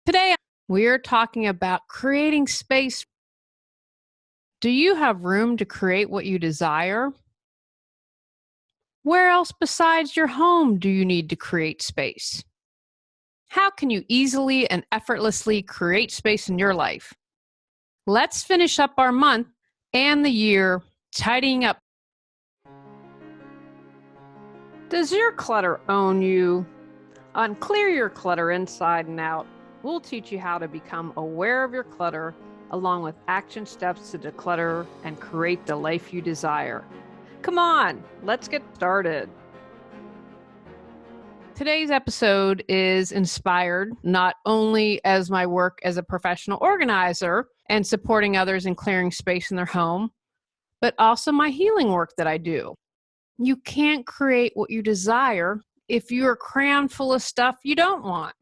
Today, we're talking about creating space. Do you have room to create what you desire? Where else besides your home do you need to create space? How can you easily and effortlessly create space in your life? Let's finish up our month and the year tidying up. Does your clutter own you? On Clear Your Clutter Inside and Out, we'll teach you how to become aware of your clutter, along with action steps to declutter and create the life you desire. Come on, let's get started. Today's episode is inspired not only as my work as a professional organizer and supporting others in clearing space in their home, but also my healing work that I do. You can't create what you desire if you're crammed full of stuff you don't want.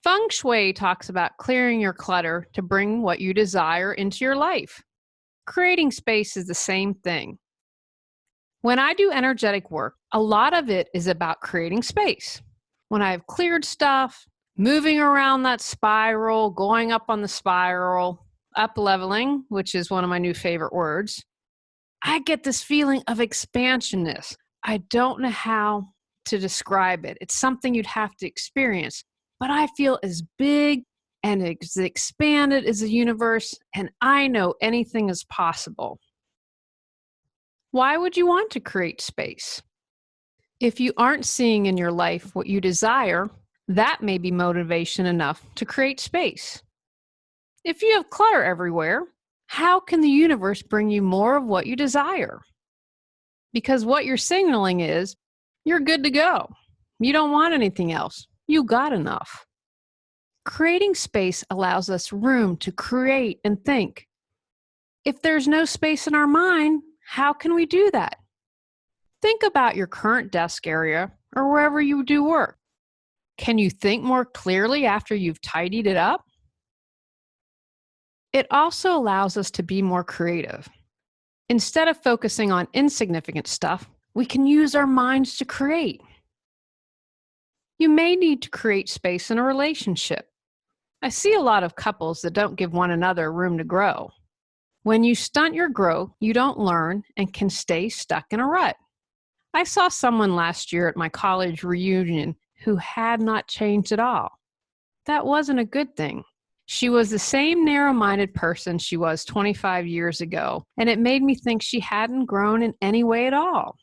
Feng Shui talks about clearing your clutter to bring what you desire into your life. Creating space is the same thing. When I do energetic work, a lot of it is about creating space. When I've cleared stuff, moving around that spiral, going up on the spiral, up-leveling, which is one of my new favorite words, I get this feeling of expansionness. I don't know how to describe it. It's something you'd have to experience. But I feel as big and as expanded as the universe, and I know anything is possible. Why would you want to create space? If you aren't seeing in your life what you desire, that may be motivation enough to create space. If you have clutter everywhere, how can the universe bring you more of what you desire? Because what you're signaling is, you're good to go. You don't want anything else. You got enough. Creating space allows us room to create and think. If there's no space in our mind, how can we do that? Think about your current desk area or wherever you do work. Can you think more clearly after you've tidied it up? It also allows us to be more creative. Instead of focusing on insignificant stuff, we can use our minds to create. You may need to create space in a relationship. I see a lot of couples that don't give one another room to grow. When you stunt your growth, you don't learn and can stay stuck in a rut. I saw someone last year at my college reunion who had not changed at all. That wasn't a good thing. She was the same narrow-minded person she was 25 years ago, and it made me think she hadn't grown in any way at all.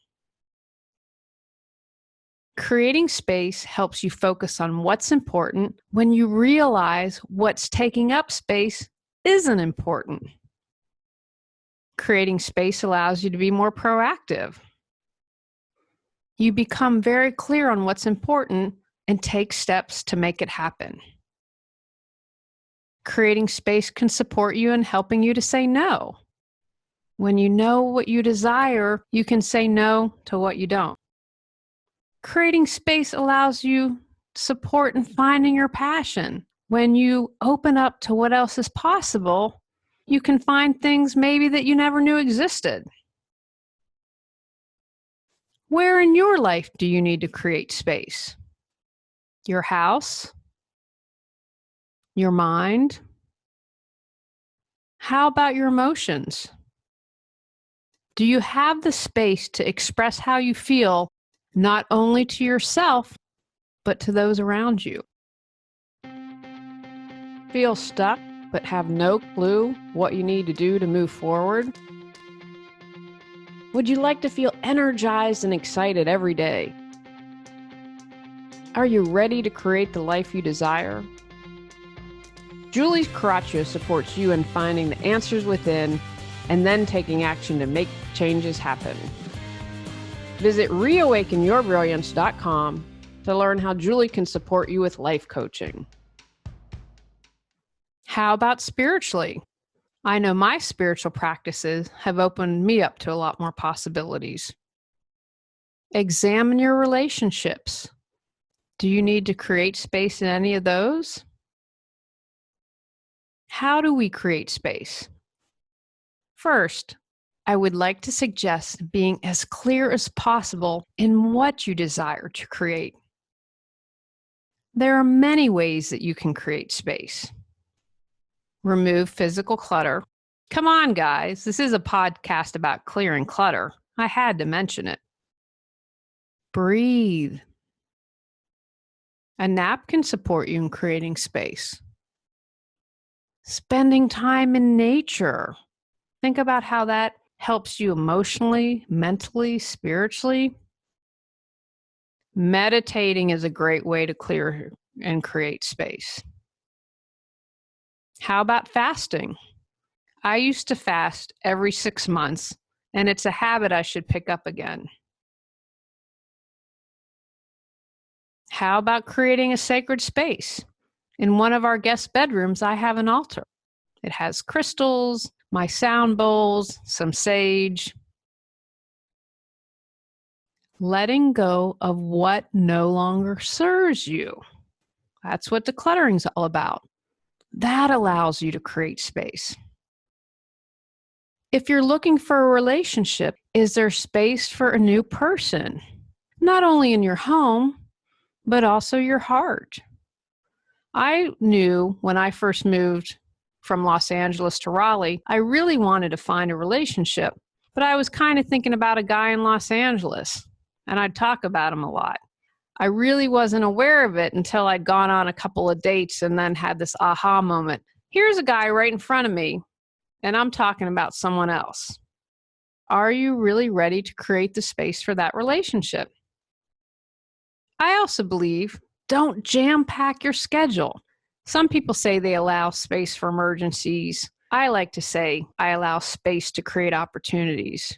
Creating space helps you focus on what's important when you realize what's taking up space isn't important. Creating space allows you to be more proactive. You become very clear on what's important and take steps to make it happen. Creating space can support you in helping you to say no. When you know what you desire, you can say no to what you don't. Creating space allows you support in finding your passion. When you open up to what else is possible, you can find things maybe that you never knew existed. Where in your life do you need to create space? Your house? Your mind? How about your emotions? Do you have the space to express how you feel, not only to yourself, but to those around you? Feel stuck, but have no clue what you need to do to move forward? Would you like to feel energized and excited every day? Are you ready to create the life you desire? Julie Coraccio supports you in finding the answers within and then taking action to make changes happen. Visit reawakenyourbrilliance.com to learn how Julie can support you with life coaching. How about spiritually? I know my spiritual practices have opened me up to a lot more possibilities. Examine your relationships. Do you need to create space in any of those? How do we create space? First, I would like to suggest being as clear as possible in what you desire to create. There are many ways that you can create space. Remove physical clutter. Come on, guys. This is a podcast about clearing clutter. I had to mention it. Breathe. A nap can support you in creating space. Spending time in nature. Think about how that helps you emotionally, mentally, spiritually. Meditating is a great way to clear and create space. How about fasting? I used to fast every 6 months, and it's a habit I should pick up again. How about creating a sacred space? In one of our guest bedrooms, I have an altar. It has crystals, my sound bowls, some sage. Letting go of what no longer serves you. That's what decluttering is all about. That allows you to create space. If you're looking for a relationship, is there space for a new person? Not only in your home, but also your heart. I knew when I first moved from Los Angeles to Raleigh, I really wanted to find a relationship, but I was kind of thinking about a guy in Los Angeles, and I'd talk about him a lot. I really wasn't aware of it until I'd gone on a couple of dates and then had this aha moment. Here's a guy right in front of me, and I'm talking about someone else. Are you really ready to create the space for that relationship? I also believe don't jam pack your schedule. Some people say they allow space for emergencies. I like to say I allow space to create opportunities.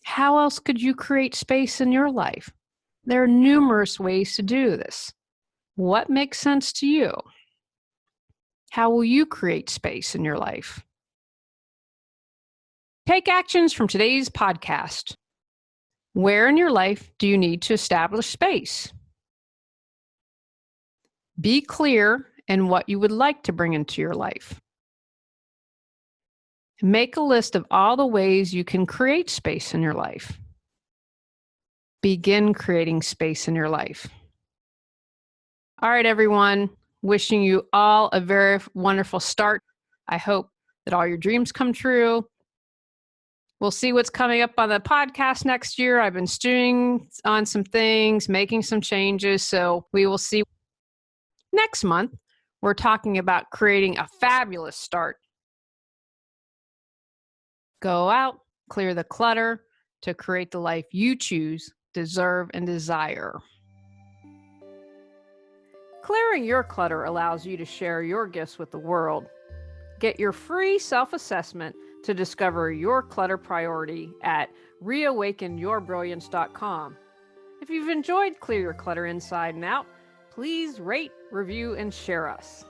How else could you create space in your life? There are numerous ways to do this. What makes sense to you? How will you create space in your life? Take actions from today's podcast. Where in your life do you need to establish space? Be clear in what you would like to bring into your life. Make a list of all the ways you can create space in your life. Begin creating space in your life. All right, everyone. Wishing you all a very wonderful start. I hope that all your dreams come true. We'll see what's coming up on the podcast next year. I've been stewing on some things, making some changes, so we will see. Next month, we're talking about creating a fabulous start. Go out, clear the clutter to create the life you choose, deserve, and desire. Clearing your clutter allows you to share your gifts with the world. Get your free self-assessment to discover your clutter priority at reawakenyourbrilliance.com. If you've enjoyed Clear Your Clutter Inside and Out, please rate, review, and share us.